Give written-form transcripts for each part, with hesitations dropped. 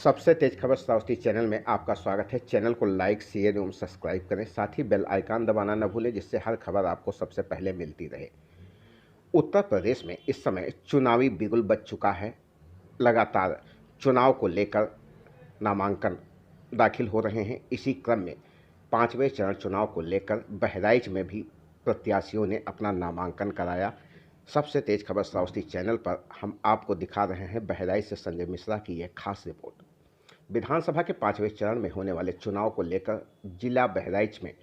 सबसे तेज खबर श्रावस्ती चैनल में आपका स्वागत है। चैनल को लाइक, शेयर एवं सब्सक्राइब करें। साथ ही बेल आइकन दबाना न भूलें, जिससे हर खबर आपको सबसे पहले मिलती रहे। उत्तर प्रदेश में इस समय चुनावी बिगुल बज चुका है। लगातार चुनाव को लेकर नामांकन दाखिल हो रहे हैं। इसी क्रम में 5वें चरण चुनाव को लेकर बहराइच में भी प्रत्याशियों ने अपना नामांकन कराया। सबसे तेज खबर श्रावस्ती चैनल पर हम आपको दिखा रहे हैं बहराइच से संजय मिश्रा की यह खास रिपोर्ट। विधानसभा के 5वें चरण में होने वाले चुनाव को लेकर जिला बहराइच में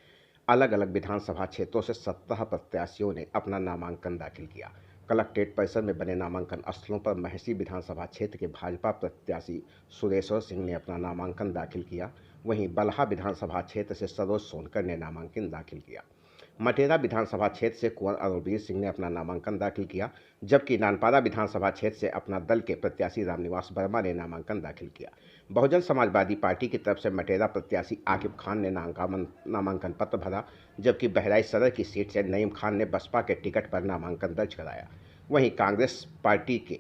अलग अलग विधानसभा क्षेत्रों से 17 प्रत्याशियों ने अपना नामांकन दाखिल किया। कलेक्ट्रेट परिसर में बने नामांकन स्थलों पर महसी विधानसभा क्षेत्र के भाजपा प्रत्याशी सुरेश्वर सिंह ने अपना नामांकन दाखिल किया। वहीं बलहा विधानसभा क्षेत्र से सरोज सोनकर ने नामांकन दाखिल किया। मटेरा विधानसभा क्षेत्र से कुंवर अरुणवीर सिंह ने अपना नामांकन दाखिल किया, जबकि नानपारा विधानसभा क्षेत्र से अपना दल के प्रत्याशी रामनिवास वर्मा ने नामांकन दाखिल किया। बहुजन समाजवादी पार्टी की तरफ से मटेरा प्रत्याशी आकिब खान ने नामांकन पत्र भरा, जबकि बहराइच सदर की सीट से नईम खान ने बसपा के टिकट पर नामांकन दर्ज कराया। वहीं कांग्रेस पार्टी के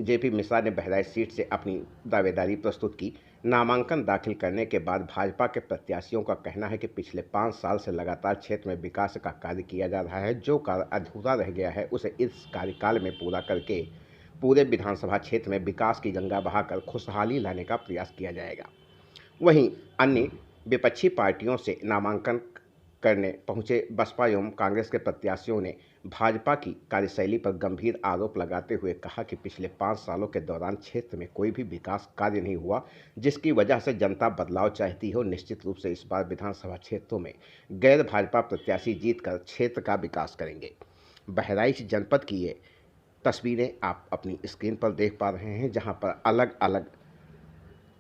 जेपी मिश्रा ने बहराइच सीट से अपनी दावेदारी प्रस्तुत की। नामांकन दाखिल करने के बाद भाजपा के प्रत्याशियों का कहना है कि पिछले 5 साल से लगातार क्षेत्र में विकास का कार्य किया जा रहा है। जो कार्य अधूरा रह गया है उसे इस कार्यकाल में पूरा करके पूरे विधानसभा क्षेत्र में विकास की गंगा बहाकर खुशहाली लाने का प्रयास किया जाएगा। वहीं अन्य विपक्षी पार्टियों से नामांकन करने पहुंचे बसपा एवं कांग्रेस के प्रत्याशियों ने भाजपा की कार्यशैली पर गंभीर आरोप लगाते हुए कहा कि पिछले 5 सालों के दौरान क्षेत्र में कोई भी विकास कार्य नहीं हुआ, जिसकी वजह से जनता बदलाव चाहती हो। निश्चित रूप से इस बार विधानसभा क्षेत्रों में गैर भाजपा प्रत्याशी जीतकर क्षेत्र का विकास करेंगे। बहराइच जनपद की ये तस्वीरें आप अपनी स्क्रीन पर देख पा रहे हैं, जहां पर अलग अलग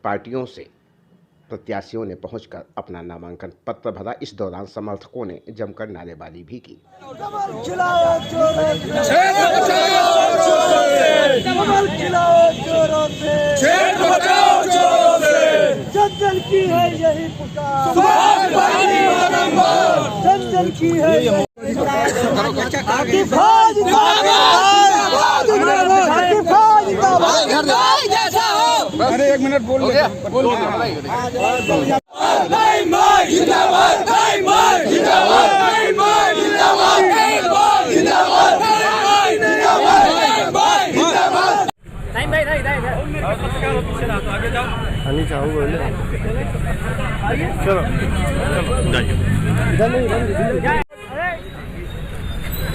पार्टियों से प्रत्याशियों ने पहुंचकर अपना नामांकन पत्र भरा। इस दौरान समर्थकों ने जमकर नारेबाजी भी की। जन की है यही पुकार, जन की है अरे 1 मिनट बोल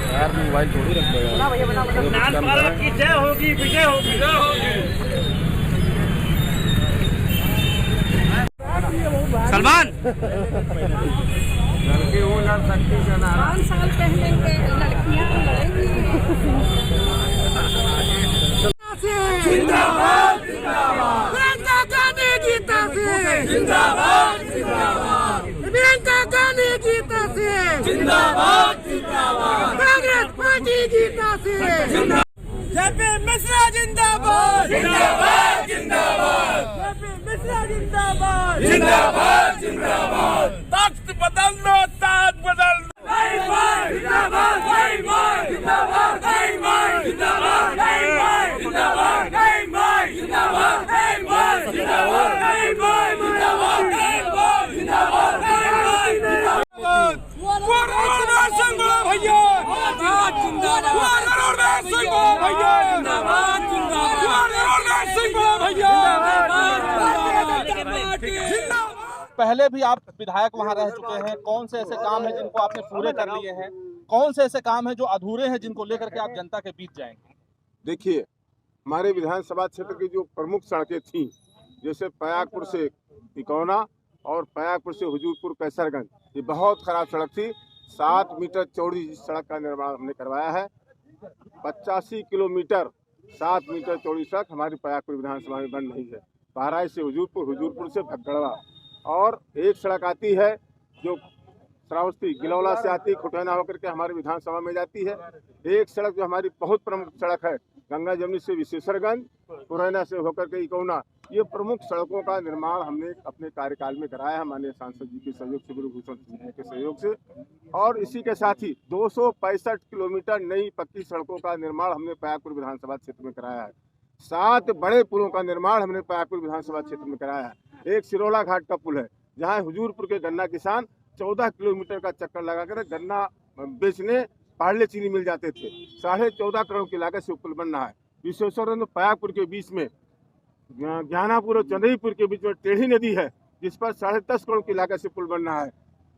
यार मोबाइल थोड़ी रख दो यार। नानपारा की जय होगी, विजय होगी। सलमान 5 साल पहले लड़कियां लड़ेंगी। जिंदाबाद जिंदाबाद, प्रियंका गांधी जीता से जिंदाबाद जिंदाबाद, प्रियंका गांधी जीता से जिंदाबाद जिंदाबाद, कांग्रेस पार्टी जीता से जेपी मिश्रा जिंदाबाद जिंदाबाद जिंदाबाद, जेपी मिश्रा जिंदाबाद जिंदाबाद जिंदाबाद, तख्त बदल लो ताज बदल लो। जिंदाबाद जिंदाबाद जिंदाबाद जिंदाबाद जिंदाबाद जिंदाबाद पहले भी आप विधायक वहां रह चुके हैं। कौन से ऐसे काम हैं जिनको आपने पूरे कर लिए हैं? कौन से ऐसे काम हैं जो अधूरे हैं जिनको लेकर के आप जनता के बीच जाएंगे? देखिए, हमारे विधानसभा क्षेत्र की जो प्रमुख सड़कें थीं, जैसे पयागपुर से तिकोना और पयागपुर से हुजूरपुर कैसरगंज, ये बहुत खराब सड़क थी। 7 मीटर चौड़ी इस सड़क का निर्माण हमने करवाया है। 85 किलोमीटर 7 मीटर चौड़ी सड़क हमारी पयागपुर विधानसभा में बन रही है। बहराइच से हुजूरपुर, हुजूरपुर से भगगड़वा, और एक सड़क आती है जो श्रावस्ती गिलौला से आती है, खुटैना होकर के हमारी विधानसभा में जाती है। एक सड़क जो हमारी बहुत प्रमुख सड़क है, गंगा जमुनी से विशेषरगंज, खुटैना से होकर के इकौना, ये प्रमुख सड़कों का निर्माण हमने अपने कार्यकाल में कराया है, माननीय सांसद जी के सहयोग से, गुरुभूषण जी के सहयोग से। और इसी के साथ ही 265 किलोमीटर नई पक्की सड़कों का निर्माण हमने पयागपुर विधानसभा क्षेत्र में कराया है। 7 बड़े पुलों का निर्माण हमने पयागपुर विधानसभा क्षेत्र में कराया है। एक सिरोला घाट का पुल है, जहाँ हुजूरपुर के गन्ना किसान 14 किलोमीटर का चक्कर लगाकर गन्ना बेचने पार्ले चीनी मिल जाते थे। 14.5 करोड़ की लागत से पुल बन रहा है। विश्वेश्वर पयागपुर के बीच में ज्ञानापुर और चंद्रीपुर के बीच में टेढ़ी नदी है, जिस पर 10.5 करोड़ की लागत से पुल बन रहा है।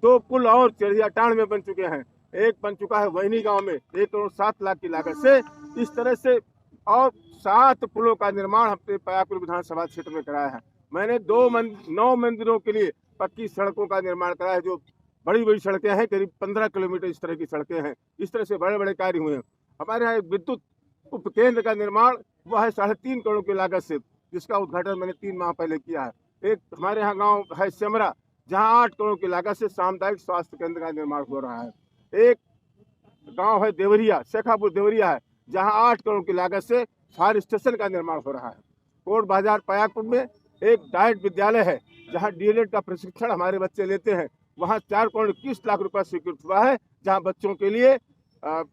2 पुल और चढ़ियाटांड में बन चुके हैं। एक बन चुका है वैनी गांव में 1 करोड़ 7 लाख की लागत से। इस तरह से और 7 पुलों का निर्माण हमने पयागपुर विधानसभा क्षेत्र में कराया है। मैंने 9 मंदिरों के लिए पक्की सड़कों का निर्माण कराया है, जो बड़ी बड़ी सड़कें हैं, करीब 15 किलोमीटर इस तरह की सड़कें हैं। इस तरह से बड़े बड़े कार्य हुए हैं। हमारे यहाँ विद्युत उपकेंद्र का निर्माण हुआ है 3.5 करोड़ की लागत से, जिसका उद्घाटन मैंने 3 माह पहले किया है। एक हमारे यहाँ गांव है सेमरा, जहां 8 करोड़ की लागत से सामुदायिक स्वास्थ्य केंद्र का निर्माण हो रहा है। एक गांव है देवरिया, शेखापुर देवरिया है, जहां 8 करोड़ की लागत से फायर स्टेशन का निर्माण हो रहा है। कोट बाजार पयागपुर में एक डाइट विद्यालय है, जहां डीएलएड का प्रशिक्षण हमारे बच्चे लेते हैं। वहां 4 करोड़ 21 लाख रुपया स्वीकृत हुआ है, जहां बच्चों के लिए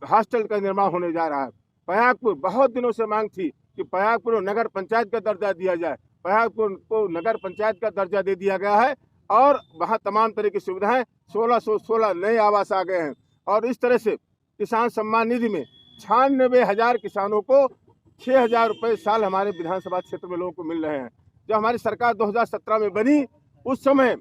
हॉस्टल का निर्माण होने जा रहा है। पयागपुर बहुत दिनों से मांग थी कि पयागपुर को नगर पंचायत का दर्जा दिया जाए। पयागपुर को नगर पंचायत का दर्जा दे दिया गया है और वहाँ तमाम तरह की सुविधाएं 1616 नए आवास आ गए हैं। और इस तरह से किसान सम्मान निधि में 96,000 किसानों को 6,000 रुपये साल हमारे विधानसभा क्षेत्र में लोगों को मिल रहे हैं। जब हमारी सरकार 2017 में बनी, उस समय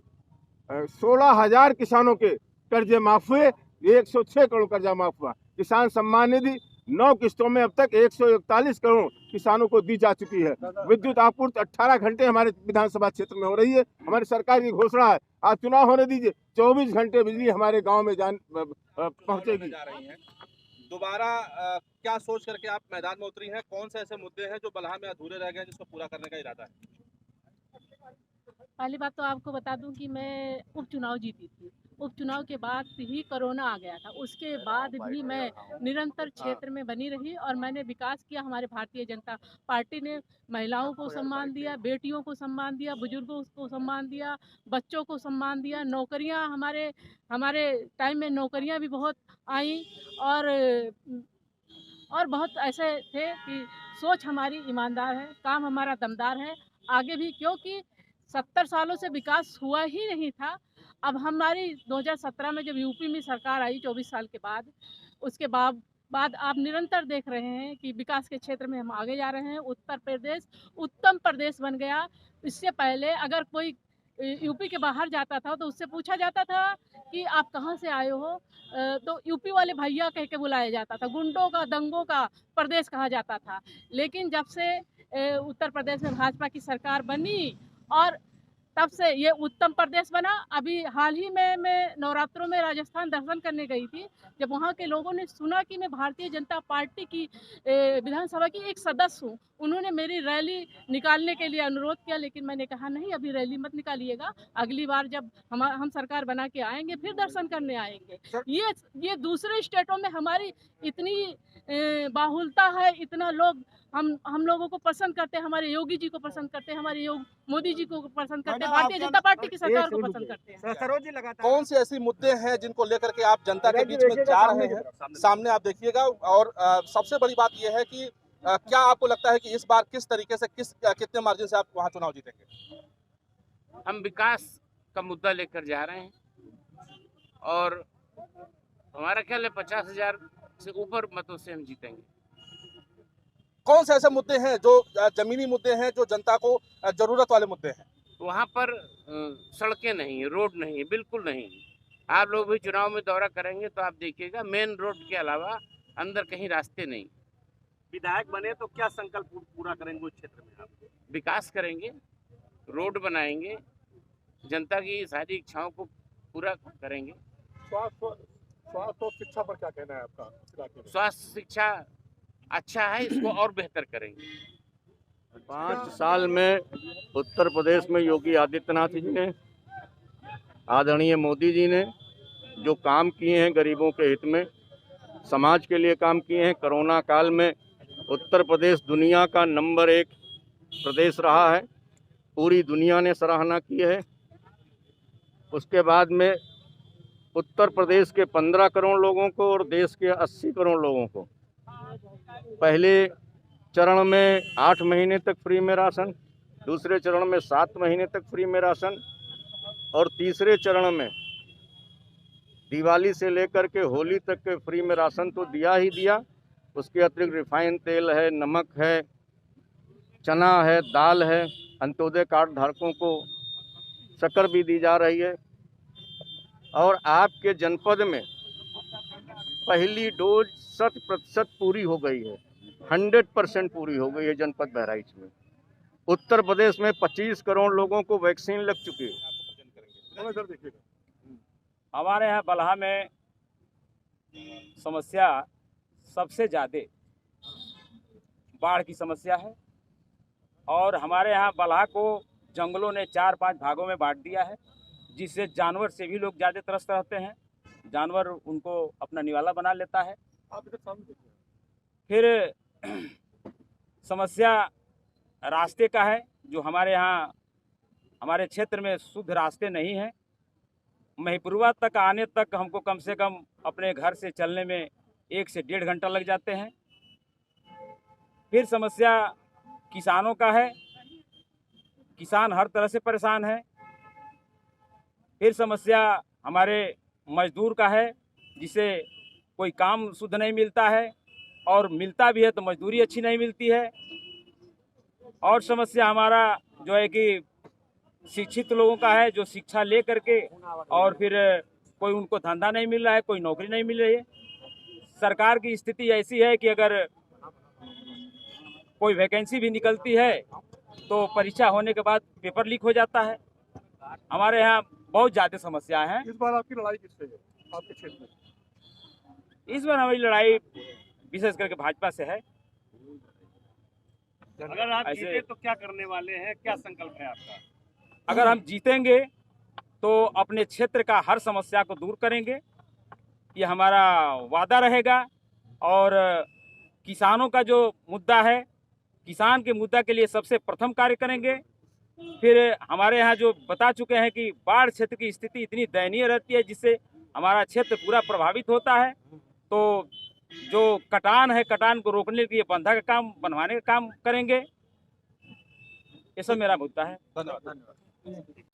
16,000 किसानों के कर्जे माफ हुए, 106 करोड़ कर्जा माफ हुआ। किसान सम्मान निधि 9 किस्तों में अब तक 141 करोड़ किसानों को दी जा चुकी है। विद्युत आपूर्ति 18 घंटे हमारे विधानसभा क्षेत्र में हो रही है। हमारी सरकार की घोषणा है, आज चुनाव होने दीजिए, 24 घंटे बिजली हमारे गांव में पहुंचेगी। दोबारा क्या सोच करके आप मैदान में उतरी हैं? कौन से ऐसे मुद्दे हैं जो बलहा में अधूरे रह गए हैं, जिसको पूरा करने का इरादा है? पहली बात तो आपको बता दूं कि मैं उपचुनाव जीती थी। उपचुनाव के बाद ही कोरोना आ गया था। उसके बाद भी मैं निरंतर क्षेत्र में बनी रही और मैंने विकास किया। हमारे भारतीय जनता पार्टी ने महिलाओं को सम्मान दिया, बेटियों को सम्मान दिया, बुजुर्गों को सम्मान दिया, बच्चों को सम्मान दिया। नौकरियां हमारे टाइम में नौकरियां भी बहुत आई और बहुत ऐसे थे कि सोच हमारी ईमानदार है, काम हमारा दमदार है। आगे भी, क्योंकि 70 सालों से विकास हुआ ही नहीं था। अब हमारी 2017 में जब यूपी में सरकार आई 24 साल के बाद, उसके बाद आप निरंतर देख रहे हैं कि विकास के क्षेत्र में हम आगे जा रहे हैं। उत्तर प्रदेश उत्तम प्रदेश बन गया। इससे पहले अगर कोई यूपी के बाहर जाता था तो उससे पूछा जाता था कि आप कहाँ से आए हो, तो यूपी वाले भैया कह के बुलाया जाता था। गुंडों का, दंगों का प्रदेश कहा जाता था। लेकिन जब से उत्तर प्रदेश में भाजपा की सरकार बनी और तब से ये उत्तम प्रदेश बना। अभी हाल ही में मैं नवरात्रों में राजस्थान दर्शन करने गई थी। जब वहाँ के लोगों ने सुना कि मैं भारतीय जनता पार्टी की विधानसभा की एक सदस्य हूँ, उन्होंने मेरी रैली निकालने के लिए अनुरोध किया। लेकिन मैंने कहा नहीं, अभी रैली मत निकालिएगा, अगली बार जब हम सरकार बना के आएंगे फिर दर्शन करने आएंगे। ये दूसरे स्टेटों में हमारी इतनी बाहुलता है, इतना लोग हम लोगों को पसंद करते हैं, हमारे योगी जी को पसंद करते हैं, हमारे मोदी जी को पसंद करते हैं, भारतीय जनता पार्टी की सरकार को पसंद करते हैं। कौन से ऐसे मुद्दे हैं जिनको लेकर के आप जनता के बीच में जा रहे हैं? सामने आप देखिएगा। और सबसे बड़ी बात यह है कि क्या आपको लगता है कि इस बार किस तरीके से कितने मार्जिन से आप वहाँ चुनाव जीतेंगे? हम विकास का मुद्दा लेकर जा रहे हैं और हमारा ख्याल है 50,000 से ऊपर मतों से हम जीतेंगे। कौन से ऐसे मुद्दे हैं जो जमीनी मुद्दे हैं, जो जनता को जरूरत वाले मुद्दे हैं? वहाँ पर सड़कें नहीं, रोड नहीं, बिल्कुल नहीं। आप लोग भी चुनाव में दौरा करेंगे तो आप देखिएगा, मेन रोड के अलावा अंदर कहीं रास्ते नहीं। विधायक बने तो क्या संकल्प पूरा करेंगे उस क्षेत्र में? आप विकास करेंगे, रोड बनाएंगे, जनता की सारी इच्छाओं को पूरा करेंगे। स्वास्थ्य और शिक्षा पर क्या कहना है आपका? स्वास्थ्य शिक्षा अच्छा है, इसको और बेहतर करेंगे। 5 साल में उत्तर प्रदेश में योगी आदित्यनाथ जी ने, आदरणीय मोदी जी ने जो काम किए हैं गरीबों के हित में, समाज के लिए काम किए हैं। कोरोना काल में उत्तर प्रदेश दुनिया का नंबर 1 प्रदेश रहा है, पूरी दुनिया ने सराहना की है। उसके बाद में उत्तर प्रदेश के 15 करोड़ लोगों को और देश के 80 करोड़ लोगों को पहले चरण में 8 महीने तक फ्री में राशन, दूसरे चरण में 7 महीने तक फ्री में राशन और तीसरे चरण में दिवाली से लेकर के होली तक के फ्री में राशन तो दिया ही दिया। उसके अतिरिक्त रिफाइंड तेल है, नमक है, चना है, दाल है। अंत्योदय कार्ड धारकों को शक्कर भी दी जा रही है। और आपके जनपद में पहली डोज 100% पूरी हो गई है, 100% पूरी हो गई है जनपद बहराइच में। उत्तर प्रदेश में 25 करोड़ लोगों को वैक्सीन लग चुकी है। हमारे यहाँ बलहा में समस्या सबसे ज़्यादा बाढ़ की समस्या है और हमारे यहाँ बलहा को जंगलों ने 4-5 भागों में बांट दिया है, जिससे जानवर से भी लोग ज़्यादा त्रस्त रहते हैं। जानवर उनको अपना निवाला बना लेता है। फिर समस्या रास्ते का है, जो हमारे यहाँ हमारे क्षेत्र में शुद्ध रास्ते नहीं हैं। महिपुरवा तक आने तक हमको कम से कम अपने घर से चलने में 1 से 1.5 घंटा लग जाते हैं। फिर समस्या किसानों का है, किसान हर तरह से परेशान है। फिर समस्या हमारे मजदूर का है, जिसे कोई काम शुद्ध नहीं मिलता है और मिलता भी है तो मजदूरी अच्छी नहीं मिलती है। और समस्या हमारा जो है कि शिक्षित लोगों का है, जो शिक्षा ले करके और फिर कोई उनको धंधा नहीं मिल रहा है, कोई नौकरी नहीं मिल रही है। सरकार की स्थिति ऐसी है कि अगर कोई वैकेंसी भी निकलती है तो परीक्षा होने के बाद पेपर लीक हो जाता है। हमारे यहाँ बहुत ज़्यादा समस्याएं हैं। इस बार आपकी लड़ाई किससे है आपके क्षेत्र में? इस बार हमारी लड़ाई विशेष करके भाजपा से है। अगर आप जीते तो क्या करने वाले हैं, क्या संकल्प है आपका? अगर हम जीतेंगे तो अपने क्षेत्र का हर समस्या को दूर करेंगे, ये हमारा वादा रहेगा। और किसानों का जो मुद्दा है, किसान के मुद्दा के लिए सबसे प्रथम कार्य करेंगे। फिर हमारे यहाँ जो बता चुके हैं कि बाढ़ क्षेत्र की स्थिति इतनी दयनीय रहती है, जिससे हमारा क्षेत्र पूरा प्रभावित होता है। तो जो कटान है, कटान को रोकने के लिए बंधा का काम बनवाने का काम करेंगे। ये सब मेरा मुद्दा है। धन्यवाद।